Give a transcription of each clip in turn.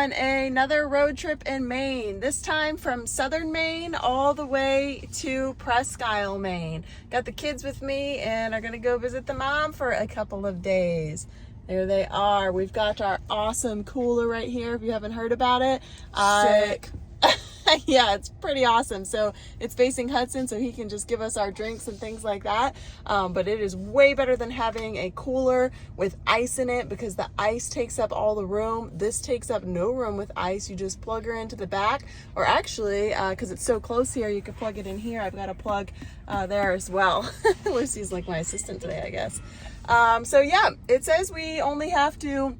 on another road trip in Maine, this time from southern Maine all the way to Presque Isle, Maine. Got the kids with me and are gonna go visit the mom for a couple of days. There they are. We've got our awesome cooler right here if you haven't heard about it. Sick. Yeah, it's pretty awesome. So it's facing Hudson, so he can just give us our drinks and things like that. But it is way better than having a cooler with ice in it, because the ice takes up all the room. This takes up no room with ice. You just plug her into the back, or actually, because it's so close here, you can plug it in here. I've got a plug there as well. Lucy's like my assistant today, I guess. So yeah, it says we only have to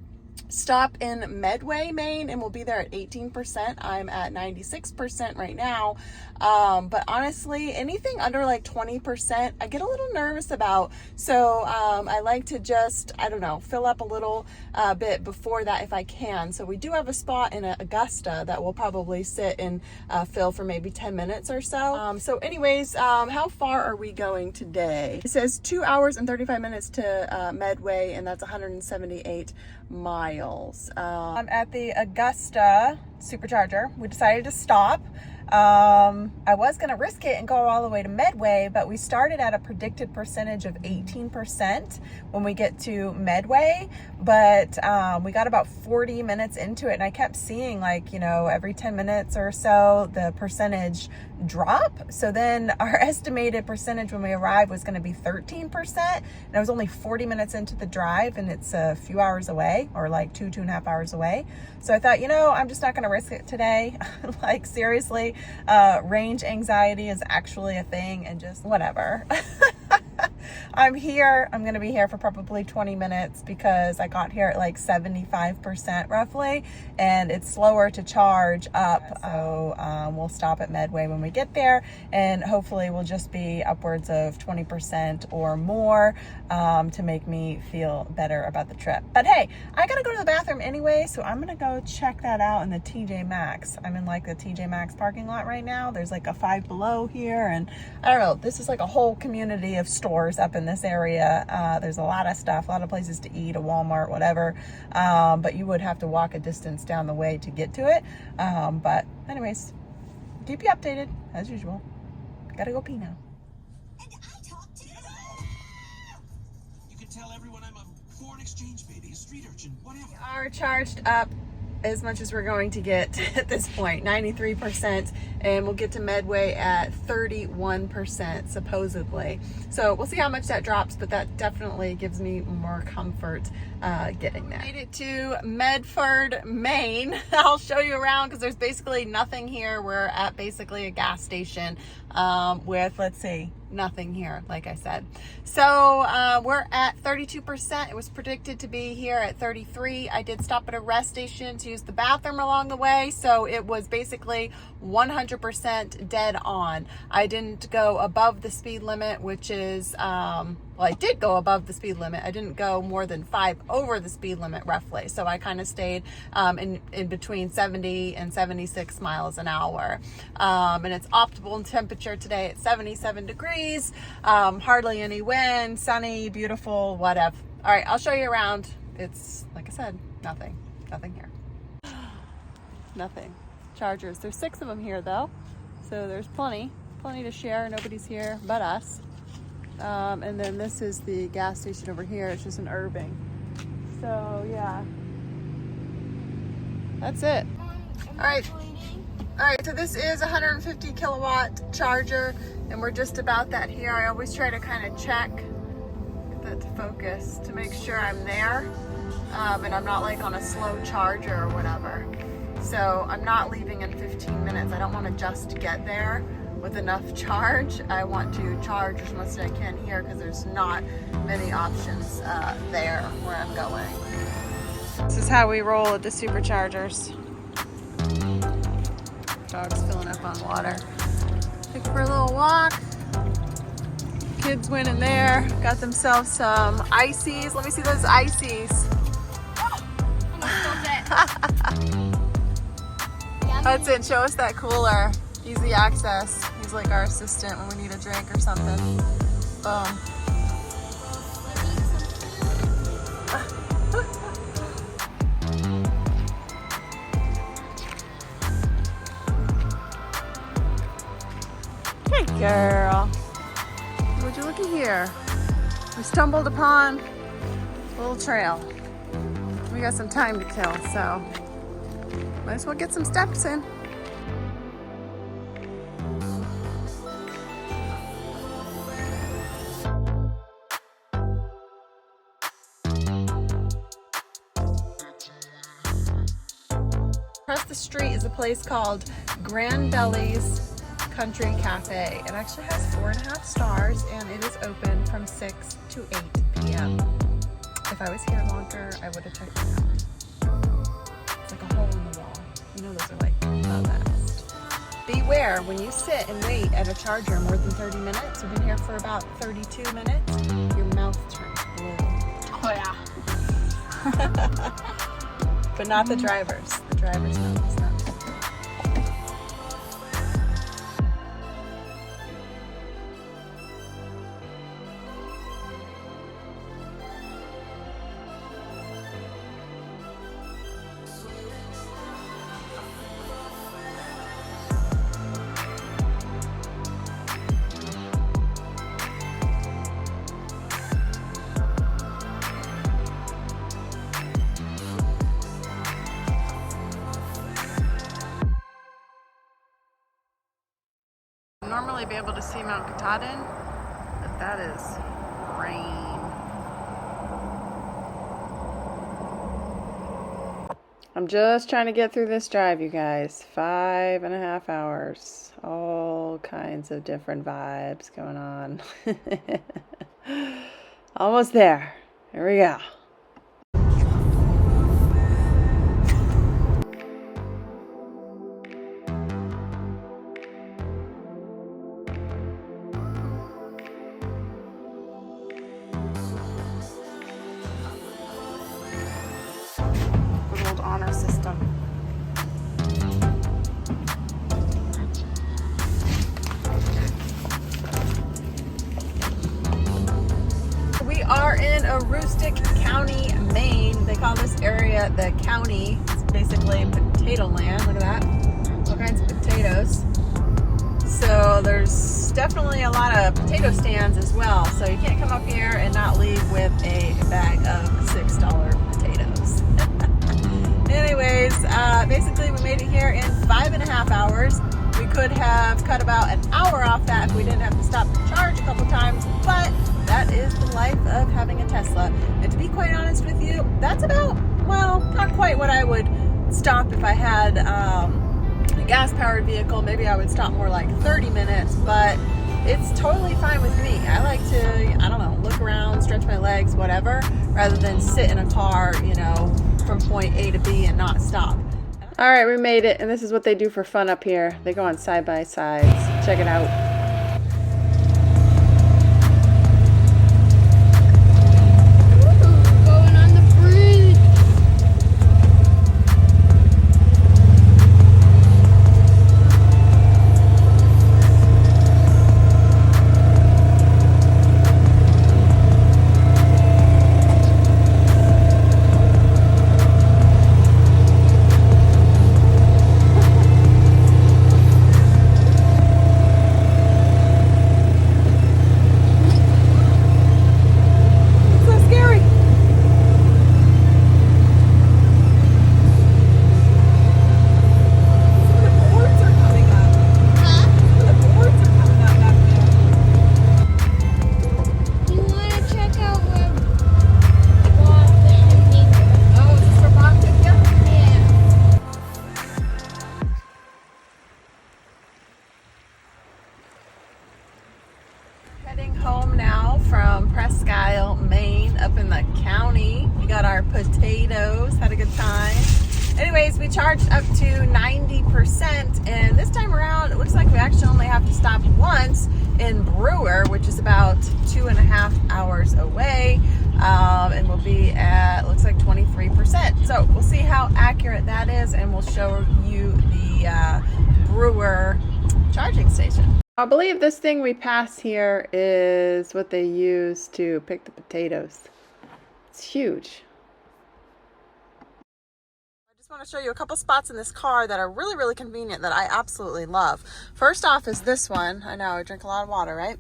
stop in Medway, Maine, and we'll be there at 18%. I'm at 96% right now. But honestly, anything under like 20%, I get a little nervous about. So I like to just, I don't know, fill up a little bit before that if I can. So we do have a spot in Augusta that we'll probably sit and fill for maybe 10 minutes or so. So anyways, how far are we going today? It says 2 hours and 35 minutes to Medway, and that's 178 miles. I'm at the Augusta supercharger. We decided to stop. I was going to risk it and go all the way to Medway, but we started at a predicted percentage of 18% when we get to Medway, but we got about 40 minutes into it, and I kept seeing, like, you know, every 10 minutes or so the percentage drop. So then our estimated percentage when we arrived was going to be 13%, and I was only 40 minutes into the drive, and it's a few hours away, or like two and a half hours away. So I thought, you know, I'm just not going to risk it today. Like, seriously, range anxiety is actually a thing, and just whatever. I'm here. I'm going to be here for probably 20 minutes because I got here at like 75% roughly, and it's slower to charge up. So we'll stop at Medway when we get there, and hopefully we'll just be upwards of 20% or more to make me feel better about the trip. But hey, I got to go to the bathroom anyway, so I'm going to go check that out in the TJ Maxx. I'm in like the TJ Maxx parking lot right now. There's like a Five Below here, and I don't know, this is like a whole community of stores up in this area. There's a lot of stuff, a lot of places to eat, a Walmart, whatever, but you would have to walk a distance down the way to get to it. But anyways, keep you updated as usual. Gotta go pee now. And I talked to you. You can tell everyone I'm a foreign exchange baby, a street urchin, whatever. We are charged up as much as we're going to get at this point, 93%, and we'll get to Medway at 31% supposedly. So we'll see how much that drops, but that definitely gives me more comfort getting there. Made it to Medford, Maine. I'll show you around because there's basically nothing here. We're at basically a gas station with, let's see, nothing here, like I said. So we're at 32%. It was predicted to be here at 33. I did stop at a rest station to use the bathroom along the way, so it was basically 100% dead on. I didn't go above the speed limit, which is well, I did go above the speed limit. I didn't go more than 5 over the speed limit roughly. So I kind of stayed in between 70 and 76 miles an hour. And it's optimal temperature today at 77 degrees, hardly any wind, sunny, beautiful, whatever. All right, I'll show you around. It's, like I said, nothing here. Nothing. Chargers. There's 6 of them here though. So there's plenty to share. Nobody's here but us. And then this is the gas station over here. It's just in Irving. So yeah, that's it. All right, so this is a 150 kilowatt charger, and we're just about that here. I always try to kind of check, get that to focus, to make sure I'm there, and I'm not like on a slow charger or whatever. So I'm not leaving in 15 minutes. I don't want to just get there with enough charge. I want to charge as much as I can here because there's not many options there where I'm going. This is how we roll at the superchargers. Dog's filling up on water. Took for a little walk. Kids went in there, got themselves some ices. Let me see those ices. Hudson, show us that cooler. Easy access. He's like our assistant when we need a drink or something. Boom. girl. Would you looky here? We stumbled upon a little trail. We got some time to kill, so might as well get some steps in. Across the street is a place called Grand Belly's Country Cafe. It actually has 4.5 stars and it is open from 6 to 8 p.m. If I was here longer, I would have checked it out. It's like a hole in the wall. You know those are like the best. Beware, when you sit and wait at a charger more than 30 minutes, we've been here for about 32 minutes, your mouth turns blue. Oh yeah. But not the drivers. The drivers know it's not. Normally be able to see Mount Katahdin, but that is rain. I'm just trying to get through this drive, you guys. 5.5 hours. All kinds of different vibes going on. Almost there. Here we go. Honor system. We are in Aroostook County, Maine. They call this area the county. It's basically potato land. Look at that. All kinds of potatoes. So there's definitely a lot of potato stands as well. So you can't come up here and not leave with a bag of $6 potatoes. Anyways, basically we made it here in 5.5 hours. We could have cut about an hour off that if we didn't have to stop to charge a couple times, but that is the life of having a Tesla. And to be quite honest with you, that's about, well, not quite what I would stop if I had a gas-powered vehicle. Maybe I would stop more like 30 minutes, but it's totally fine with me. I like to, I don't know, look around, stretch my legs, whatever, rather than sit in a car, you know, from point A to B and not stop. All right, we made it, and this is what they do for fun up here. They go on side-by-sides. Check it out. Heading home now from Presque Isle, Maine, up in the county. We got our potatoes, had a good time. Anyways, we charged up to 90%, and this time around, it looks like we actually only have to stop once in Brewer, which is about 2.5 hours away, and we'll be at, looks like 23%. So we'll see how accurate that is, and we'll show you the Brewer charging station. I believe this thing we pass here is what they use to pick the potatoes. It's huge. want to show you a couple spots in this car that are really, really convenient that I absolutely love. First off is this one. I know I drink a lot of water, right?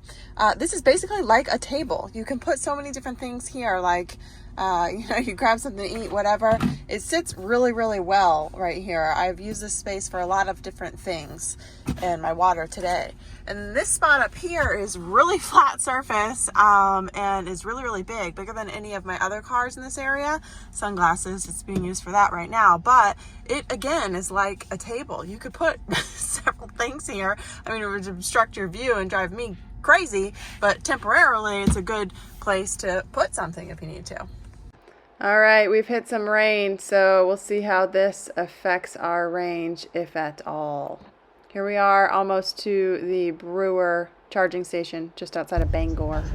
This is basically like a table. You can put so many different things here, like you grab something to eat, whatever. It sits really, really well right here. I've used this space for a lot of different things in my water today. And this spot up here is really flat surface and is really, really big, bigger than any of my other cars in this area. Sunglasses, it's being used for that right now. But it, again, is like a table. You could put several things here. I mean, it would obstruct your view and drive me crazy, but temporarily it's a good place to put something if you need to. All right, we've hit some rain, so we'll see how this affects our range, if at all. Here we are, almost to the Brewer charging station, just outside of Bangor.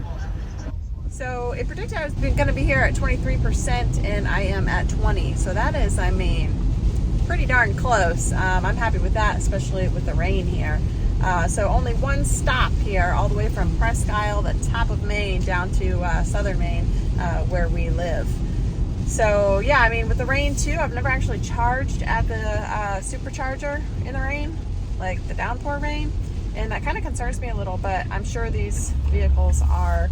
So it predicted I was going to be here at 23%, and I am at 20. So that is, I mean, pretty darn close. I'm happy with that, especially with the rain here. So only one stop here, all the way from Presque Isle, the top of Maine, down to southern Maine, where we live. So yeah, I mean, with the rain too, I've never actually charged at the supercharger in the rain, like the downpour rain, and that kind of concerns me a little, but I'm sure these vehicles are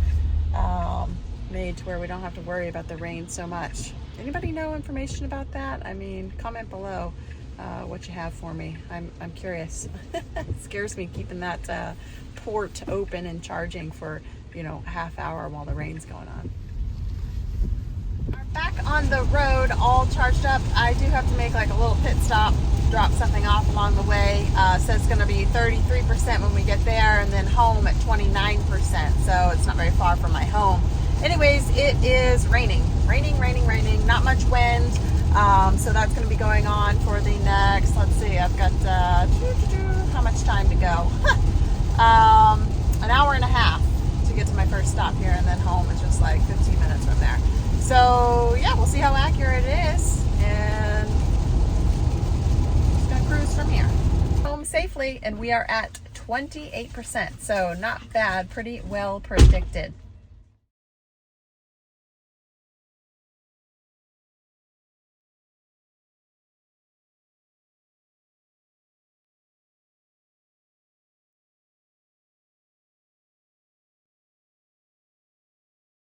made to where we don't have to worry about the rain so much. Anybody know information about that? I mean, comment below what you have for me. I'm curious. It scares me keeping that port open and charging for, a half hour while the rain's going on. Back on the road, all charged up. I do have to make like a little pit stop, drop something off along the way. So it's going to be 33% when we get there, and then home at 29%. So it's not very far from my home. Anyways, it is raining. Not much wind. So that's going to be going on for the next, let's see, I've got, how much time to go? An hour and a half to get to my first stop here, and then home is just like 15 minutes from there. So yeah, we'll see how accurate it is, and just gonna cruise from here. Home safely, and we are at 28%, so not bad, pretty well predicted.